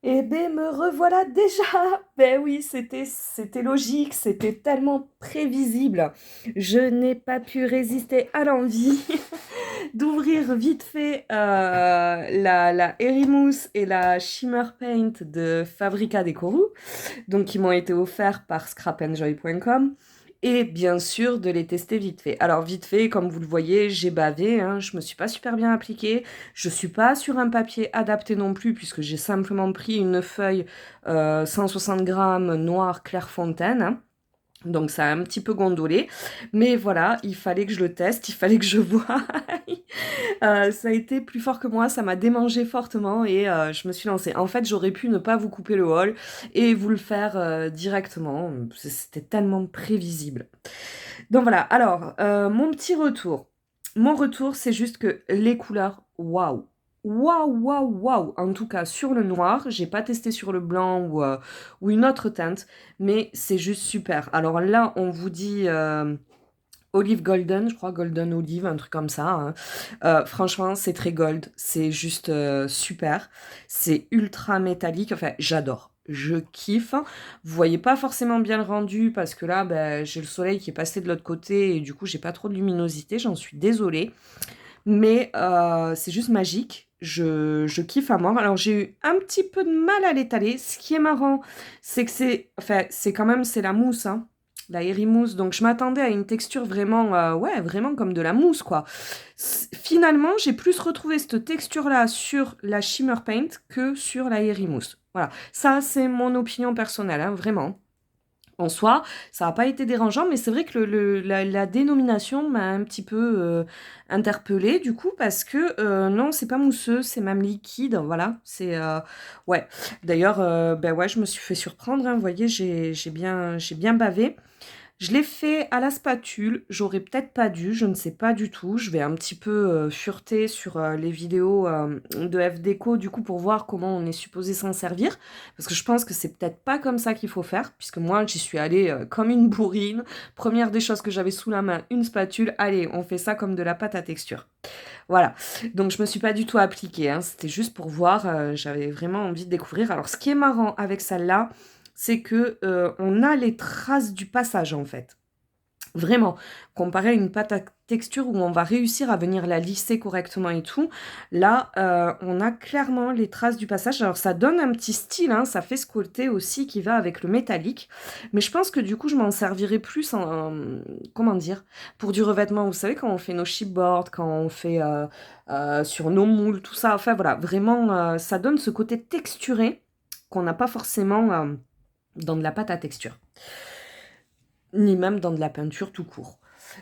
Eh ben, me revoilà déjà! Ben oui, c'était logique, c'était tellement prévisible. Je n'ai pas pu résister à l'envie d'ouvrir vite fait la Erimousse et la Shimmer Paint de Fabrica Decorum, donc qui m'ont été offerts par scrapanjoy.com. Et bien sûr, de les tester vite fait. Alors, vite fait, comme vous le voyez, j'ai bavé, hein, je me suis pas super bien appliquée. Je suis pas sur un papier adapté non plus, puisque j'ai simplement pris une feuille 160 grammes noire Clairefontaine, hein. Donc ça a un petit peu gondolé, mais voilà, il fallait que je le teste, il fallait que je voie. Ça a été plus fort que moi, ça m'a démangé fortement et je me suis lancée. En fait, j'aurais pu ne pas vous couper le haul et vous le faire directement. C'était tellement prévisible. Donc voilà, alors, mon petit retour. Mon retour, c'est juste que les couleurs, waouh! Waouh, waouh, waouh! En tout cas, sur le noir, j'ai pas testé sur le blanc ou une autre teinte, mais c'est juste super. Alors là, on vous dit Olive Golden, je crois, Golden Olive, un truc comme ça, hein. Franchement, c'est très gold, c'est juste super. C'est ultra métallique, enfin, j'adore. Je kiffe. Vous voyez pas forcément bien le rendu parce que là, ben, j'ai le soleil qui est passé de l'autre côté et du coup, j'ai pas trop de luminosité, j'en suis désolée. Mais c'est juste magique. Je kiffe à mort. Alors, j'ai eu un petit peu de mal à l'étaler. Ce qui est marrant, c'est que enfin, c'est quand même, c'est la mousse, hein. La Erimousse. Donc, je m'attendais à une texture vraiment, ouais, vraiment comme de la mousse, quoi. Finalement, j'ai plus retrouvé cette texture-là sur la Shimmer Paint que sur la Erimousse. Voilà. Ça, c'est mon opinion personnelle, hein, vraiment. En soi, ça n'a pas été dérangeant, mais c'est vrai que la dénomination m'a un petit peu interpellée, du coup, parce que non, c'est pas mousseux, c'est même liquide, voilà. C'est ouais. D'ailleurs, ben ouais, je me suis fait surprendre, hein, vous voyez, j'ai bien bavé. Je l'ai fait à la spatule, j'aurais peut-être pas dû, je ne sais pas du tout. Je vais un petit peu fureter sur les vidéos de FDeco du coup pour voir comment on est supposé s'en servir. Parce que je pense que c'est peut-être pas comme ça qu'il faut faire, puisque moi j'y suis allée comme une bourrine. Première des choses que j'avais sous la main, une spatule. Allez, on fait ça comme de la pâte à texture. Voilà, donc je me suis pas du tout appliquée, hein. C'était juste pour voir, j'avais vraiment envie de découvrir. Alors ce qui est marrant avec celle-là, c'est que on a les traces du passage en fait. Vraiment, comparé à une pâte à texture où on va réussir à venir la lisser correctement et tout, là, on a clairement les traces du passage. Alors ça donne un petit style, hein, ça fait ce côté aussi qui va avec le métallique, mais je pense que du coup je m'en servirai plus comment dire, pour du revêtement. Vous savez, quand on fait nos chipboards, quand on fait sur nos moules, tout ça, enfin voilà, vraiment, ça donne ce côté texturé qu'on n'a pas forcément dans de la pâte à texture, ni même dans de la peinture tout court.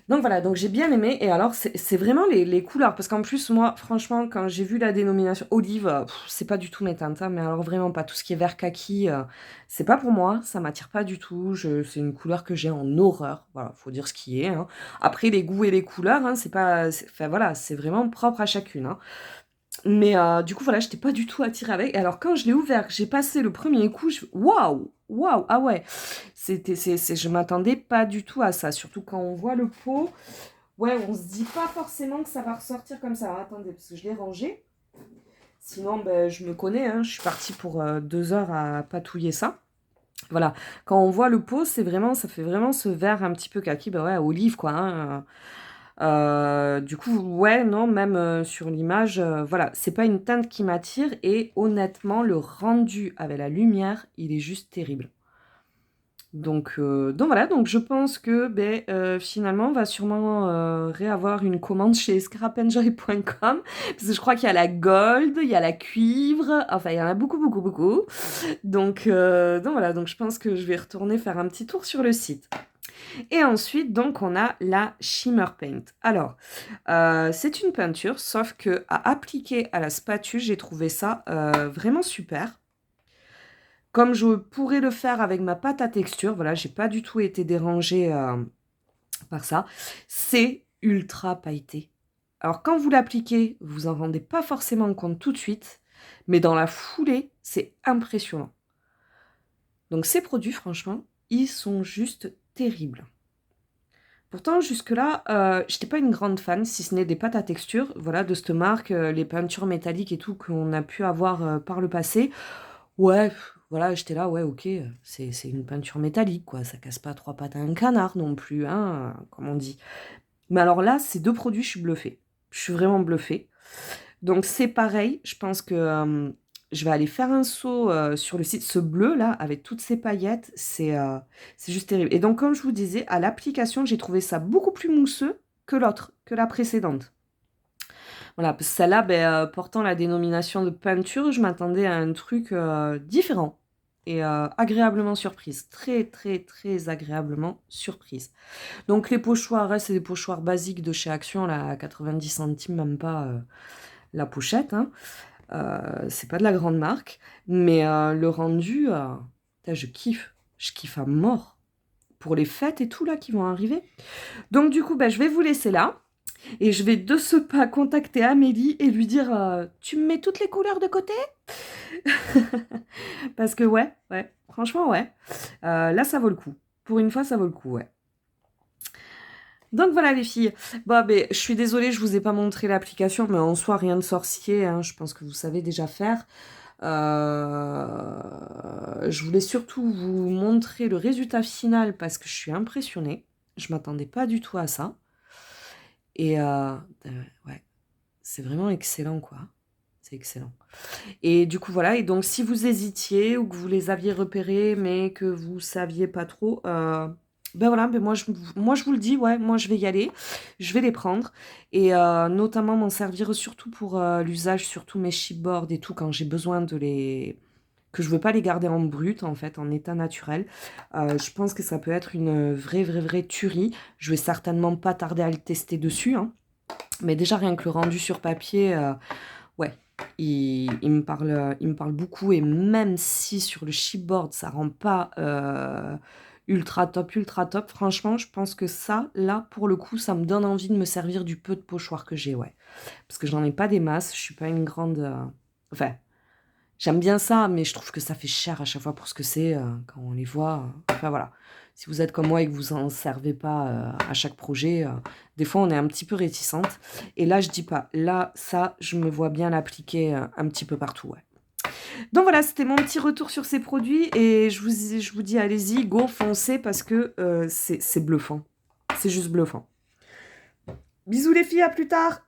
Donc voilà, donc j'ai bien aimé. Et alors, c'est vraiment les couleurs. Parce qu'en plus, moi, franchement, quand j'ai vu la dénomination olive, c'est pas du tout mes teintes, hein, mais alors vraiment pas. Tout ce qui est vert kaki, c'est pas pour moi. Ça m'attire pas du tout. C'est une couleur que j'ai en horreur. Voilà, faut dire ce qui est, hein. Après, les goûts et les couleurs, hein, c'est pas. Enfin voilà, c'est vraiment propre à chacune, hein. Mais du coup, voilà, j'étais pas du tout attirée avec. Et alors, quand je l'ai ouvert, que j'ai passé le premier coup, waouh! Waouh! Ah ouais! Je m'attendais pas du tout à ça. Surtout quand on voit le pot. Ouais, on se dit pas forcément que ça va ressortir comme ça. Alors, attendez, parce que je l'ai rangé. Sinon, ben, je me connais, hein, je suis partie pour 2 heures à patouiller ça. Voilà, quand on voit le pot, c'est vraiment, ça fait vraiment ce vert un petit peu kaki, bah ouais, olive quoi, hein. Du coup, ouais, non, même sur l'image, voilà, c'est pas une teinte qui m'attire et honnêtement, le rendu avec la lumière, il est juste terrible. Donc voilà, donc je pense que ben, finalement, on va sûrement réavoir une commande chez scrapanjoy.com parce que je crois qu'il y a la gold, il y a la cuivre, enfin, il y en a beaucoup, beaucoup, beaucoup. Donc voilà, donc je pense que je vais retourner faire un petit tour sur le site. Et ensuite, donc, on a la Shimmer Paint. Alors, c'est une peinture, sauf que à appliquer à la spatule, j'ai trouvé ça vraiment super. Comme je pourrais le faire avec ma pâte à texture, voilà, j'ai pas du tout été dérangée par ça. C'est ultra pailleté. Alors, quand vous l'appliquez, vous en rendez pas forcément compte tout de suite, mais dans la foulée, c'est impressionnant. Donc, ces produits, franchement, ils sont juste terribles. Pourtant, jusque-là, j'étais pas une grande fan, si ce n'est des pâtes à texture, voilà, de cette marque, les peintures métalliques et tout qu'on a pu avoir par le passé. Ouais, voilà, j'étais là, ouais, OK, c'est une peinture métallique, quoi, ça casse pas 3 pattes à un canard non plus, hein, comme on dit. Mais alors là, ces 2 produits, je suis bluffée. Je suis vraiment bluffée. Donc c'est pareil, je pense que, je vais aller faire un saut, sur le site. Ce bleu-là, avec toutes ces paillettes, c'est juste terrible et donc comme je vous disais, à l'application, j'ai trouvé ça beaucoup plus mousseux que l'autre, que la précédente. Voilà, parce que celle-là, portant la dénomination de peinture, je m'attendais à un truc, différent et agréablement surprise. Très, très, très agréablement surprise. Donc les pochoirs, c'est des pochoirs basiques de chez Action, là, à 90 centimes, même pas, la pochette, hein. C'est pas de la grande marque, mais le rendu, putain, je kiffe à mort pour les fêtes et tout là qui vont arriver. Donc du coup, je vais vous laisser là et je vais de ce pas contacter Amélie et lui dire tu me mets toutes les couleurs de côté? Parce que ouais, franchement ouais. Là ça vaut le coup. Pour une fois, ça vaut le coup, ouais. Donc voilà les filles. Bon, je suis désolée, je vous ai pas montré l'application, mais en soi, rien de sorcier, hein, je pense que vous savez déjà faire. Je voulais surtout vous montrer le résultat final parce que je suis impressionnée. Je m'attendais pas du tout à ça. Et ouais, c'est vraiment excellent, quoi. C'est excellent. Et du coup, voilà. Et donc, si vous hésitiez ou que vous les aviez repérés, mais que vous saviez pas trop, voilà, moi, je vous le dis, ouais, moi, je vais y aller. Je vais les prendre. Et notamment m'en servir surtout pour l'usage, surtout mes chipboards et tout, quand j'ai besoin de les que je veux pas les garder en brut, en fait, en état naturel. Je pense que ça peut être une vraie tuerie. Je vais certainement pas tarder à le tester dessus, hein. Mais déjà, rien que le rendu sur papier, ouais, il me parle beaucoup. Et même si sur le chipboard, ça rend pas ultra top, franchement, je pense que ça, là, pour le coup, ça me donne envie de me servir du peu de pochoir que j'ai, ouais. Parce que j'en ai pas des masses, je suis pas une grande... Enfin, j'aime bien ça, mais je trouve que ça fait cher à chaque fois pour ce que c'est quand on les voit. Enfin voilà, si vous êtes comme moi et que vous en servez pas à chaque projet, des fois on est un petit peu réticente. Et là, je dis pas. Là, ça, je me vois bien l'appliquer un petit peu partout, ouais. Donc voilà, c'était mon petit retour sur ces produits et je vous dis, allez-y, go, foncez parce que c'est bluffant. C'est juste bluffant. Bisous les filles, à plus tard!